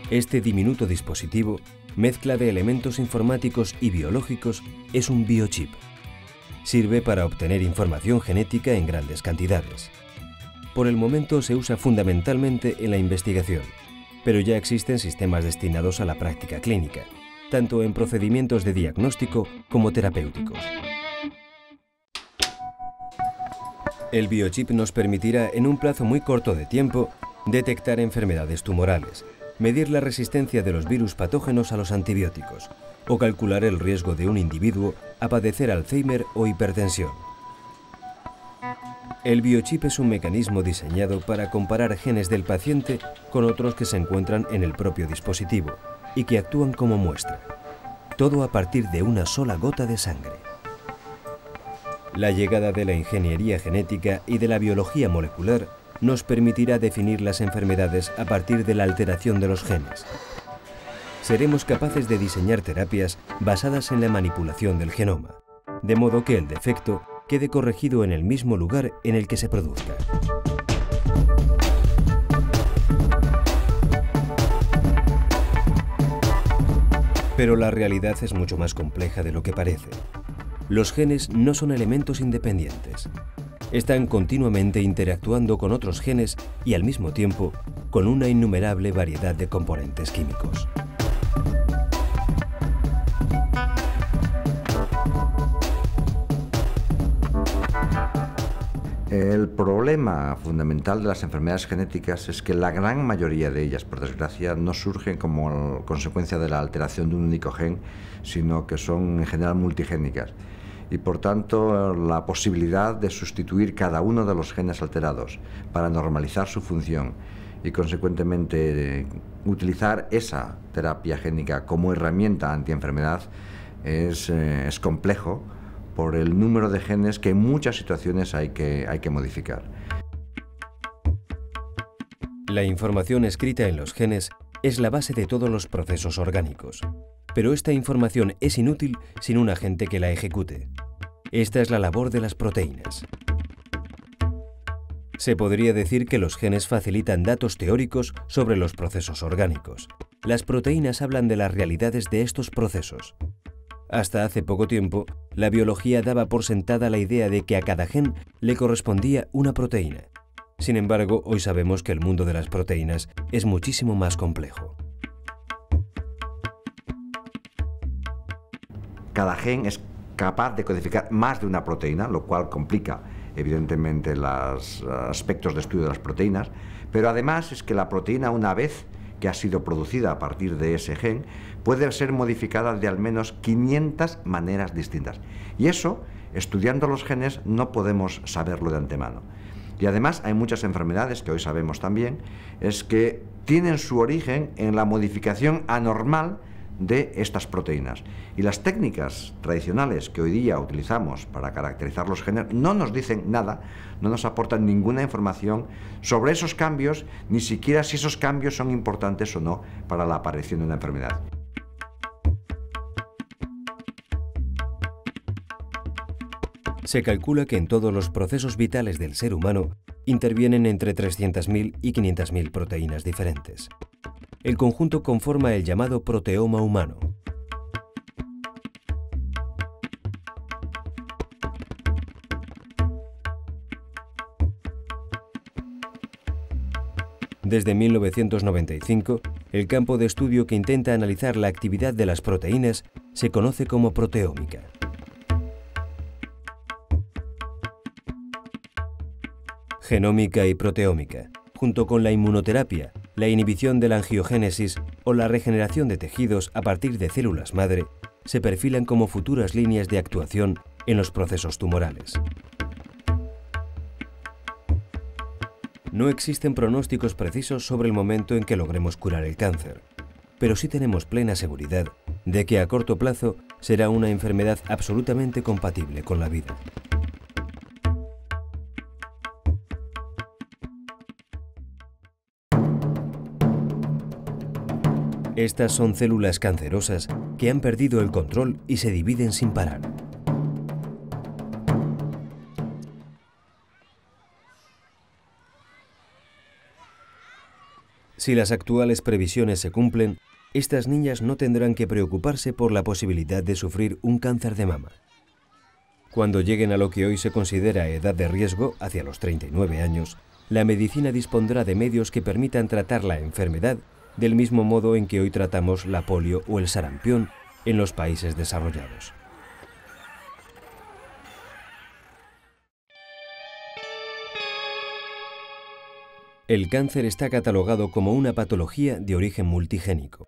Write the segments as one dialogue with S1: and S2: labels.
S1: Este diminuto dispositivo, mezcla de elementos informáticos y biológicos, es un biochip. Sirve para obtener información genética en grandes cantidades. Por el momento se usa fundamentalmente en la investigación, pero ya existen sistemas destinados a la práctica clínica, tanto en procedimientos de diagnóstico como terapéuticos. El biochip nos permitirá, en un plazo muy corto de tiempo, detectar enfermedades tumorales, medir la resistencia de los virus patógenos a los antibióticos o calcular el riesgo de un individuo a padecer Alzheimer o hipertensión. El biochip es un mecanismo diseñado para comparar genes del paciente con otros que se encuentran en el propio dispositivo y que actúan como muestra. Todo a partir de una sola gota de sangre. La llegada de la ingeniería genética y de la biología molecular nos permitirá definir las enfermedades a partir de la alteración de los genes. Seremos capaces de diseñar terapias basadas en la manipulación del genoma, de modo que el defecto quede corregido en el mismo lugar en el que se produzca. Pero la realidad es mucho más compleja de lo que parece. Los genes no son elementos independientes. Están continuamente interactuando con otros genes y al mismo tiempo con una innumerable variedad de componentes químicos.
S2: El problema fundamental de las enfermedades genéticas es que la gran mayoría de ellas, por desgracia, no surgen como consecuencia de la alteración de un único gen, sino que son en general multigénicas. Y por tanto, la posibilidad de sustituir cada uno de los genes alterados para normalizar su función y consecuentemente utilizar esa terapia génica como herramienta antienfermedad es complejo por el número de genes que en muchas situaciones hay que modificar.
S1: La información escrita en los genes es la base de todos los procesos orgánicos, pero esta información es inútil sin un agente que la ejecute. Esta es la labor de las proteínas. Se podría decir que los genes facilitan datos teóricos sobre los procesos orgánicos. Las proteínas hablan de las realidades de estos procesos. Hasta hace poco tiempo, la biología daba por sentada la idea de que a cada gen le correspondía una proteína. Sin embargo, hoy sabemos que el mundo de las proteínas es muchísimo más complejo.
S2: Cada gen es capaz de codificar más de una proteína, lo cual complica evidentemente los aspectos de estudio de las proteínas, pero además es que la proteína, una vez que ha sido producida a partir de ese gen, puede ser modificada de al menos 500 maneras distintas. Y eso, estudiando los genes, no podemos saberlo de antemano. Y además hay muchas enfermedades, que hoy sabemos también, es que tienen su origen en la modificación anormal de estas proteínas. Y las técnicas tradicionales que hoy día utilizamos para caracterizar los genes no nos dicen nada, no nos aportan ninguna información sobre esos cambios, ni siquiera si esos cambios son importantes o no para la aparición de una enfermedad.
S1: Se calcula que en todos los procesos vitales del ser humano intervienen entre 300.000 y 500.000 proteínas diferentes. El conjunto conforma el llamado proteoma humano. Desde 1995, el campo de estudio que intenta analizar la actividad de las proteínas se conoce como proteómica. Genómica y proteómica, junto con la inmunoterapia, la inhibición de la angiogénesis o la regeneración de tejidos a partir de células madre, se perfilan como futuras líneas de actuación en los procesos tumorales. No existen pronósticos precisos sobre el momento en que logremos curar el cáncer, pero sí tenemos plena seguridad de que a corto plazo será una enfermedad absolutamente compatible con la vida. Estas son células cancerosas que han perdido el control y se dividen sin parar. Si las actuales previsiones se cumplen, estas niñas no tendrán que preocuparse por la posibilidad de sufrir un cáncer de mama. Cuando lleguen a lo que hoy se considera edad de riesgo, hacia los 39 años, la medicina dispondrá de medios que permitan tratar la enfermedad del mismo modo en que hoy tratamos la polio o el sarampión en los países desarrollados. El cáncer está catalogado como una patología de origen multigénico.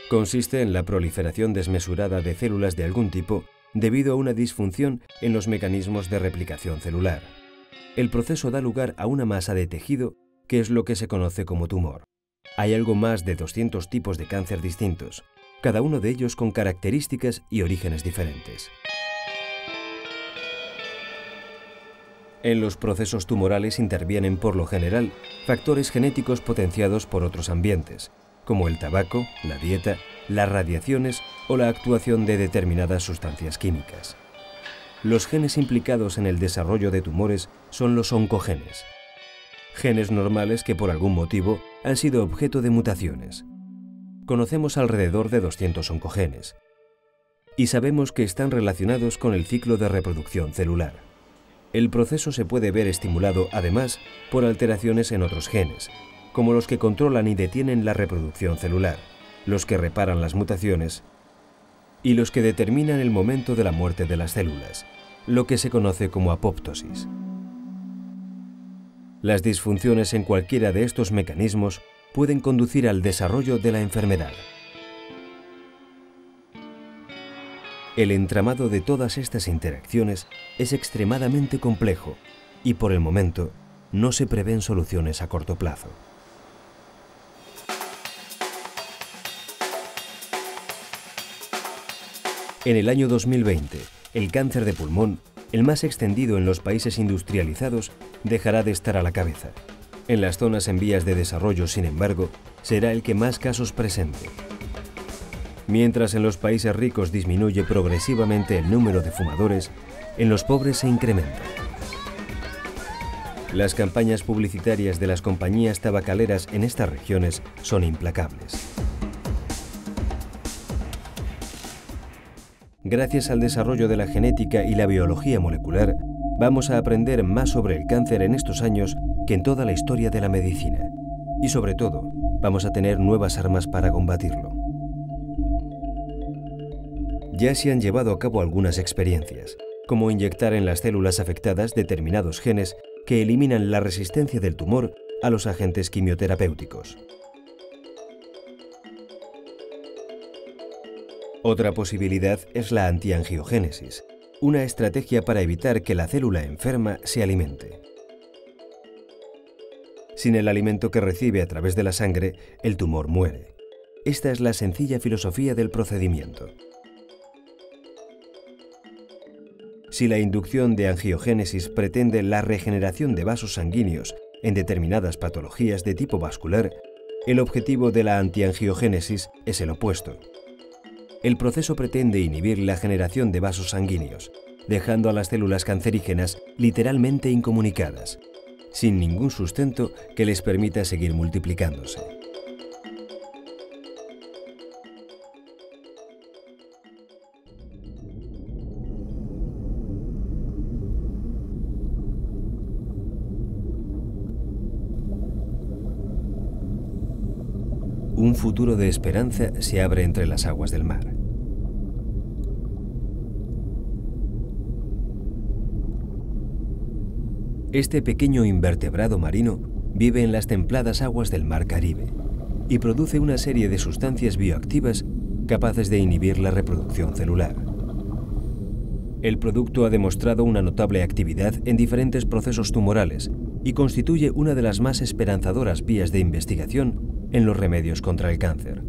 S1: Consiste en la proliferación desmesurada de células de algún tipo debido a una disfunción en los mecanismos de replicación celular. El proceso da lugar a una masa de tejido que es lo que se conoce como tumor. Hay algo más de 200 tipos de cáncer distintos, cada uno de ellos con características y orígenes diferentes. En los procesos tumorales intervienen por lo general factores genéticos potenciados por otros ambientes, como el tabaco, la dieta, las radiaciones o la actuación de determinadas sustancias químicas. Los genes implicados en el desarrollo de tumores son los oncogenes, genes normales que por algún motivo han sido objeto de mutaciones. Conocemos alrededor de 200 oncogenes y sabemos que están relacionados con el ciclo de reproducción celular. El proceso se puede ver estimulado además por alteraciones en otros genes, como los que controlan y detienen la reproducción celular, los que reparan las mutaciones y los que determinan el momento de la muerte de las células, lo que se conoce como apoptosis. Las disfunciones en cualquiera de estos mecanismos pueden conducir al desarrollo de la enfermedad. El entramado de todas estas interacciones es extremadamente complejo y por el momento no se prevén soluciones a corto plazo. En el año 2020, el cáncer de pulmón, el más extendido en los países industrializados, dejará de estar a la cabeza. En las zonas en vías de desarrollo, sin embargo, será el que más casos presente. Mientras en los países ricos disminuye progresivamente el número de fumadores, en los pobres se incrementa. Las campañas publicitarias de las compañías tabacaleras en estas regiones son implacables. Gracias al desarrollo de la genética y la biología molecular, vamos a aprender más sobre el cáncer en estos años que en toda la historia de la medicina. Y sobre todo, vamos a tener nuevas armas para combatirlo. Ya se han llevado a cabo algunas experiencias, como inyectar en las células afectadas determinados genes que eliminan la resistencia del tumor a los agentes quimioterapéuticos. Otra posibilidad es la antiangiogénesis, una estrategia para evitar que la célula enferma se alimente. Sin el alimento que recibe a través de la sangre, el tumor muere. Esta es la sencilla filosofía del procedimiento. Si la inducción de angiogénesis pretende la regeneración de vasos sanguíneos en determinadas patologías de tipo vascular, el objetivo de la antiangiogénesis es el opuesto. El proceso pretende inhibir la generación de vasos sanguíneos, dejando a las células cancerígenas literalmente incomunicadas, sin ningún sustento que les permita seguir multiplicándose. Un futuro de esperanza se abre entre las aguas del mar. Este pequeño invertebrado marino vive en las templadas aguas del mar Caribe y produce una serie de sustancias bioactivas capaces de inhibir la reproducción celular. El producto ha demostrado una notable actividad en diferentes procesos tumorales y constituye una de las más esperanzadoras vías de investigación en los remedios contra el cáncer.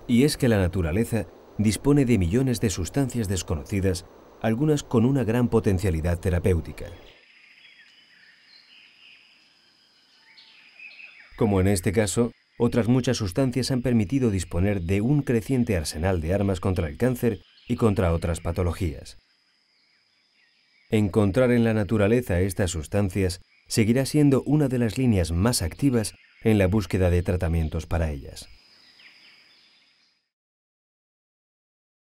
S1: Y es que la naturaleza dispone de millones de sustancias desconocidas, algunas con una gran potencialidad terapéutica. Como en este caso, otras muchas sustancias han permitido disponer de un creciente arsenal de armas contra el cáncer y contra otras patologías. Encontrar en la naturaleza estas sustancias seguirá siendo una de las líneas más activas en la búsqueda de tratamientos para ellas.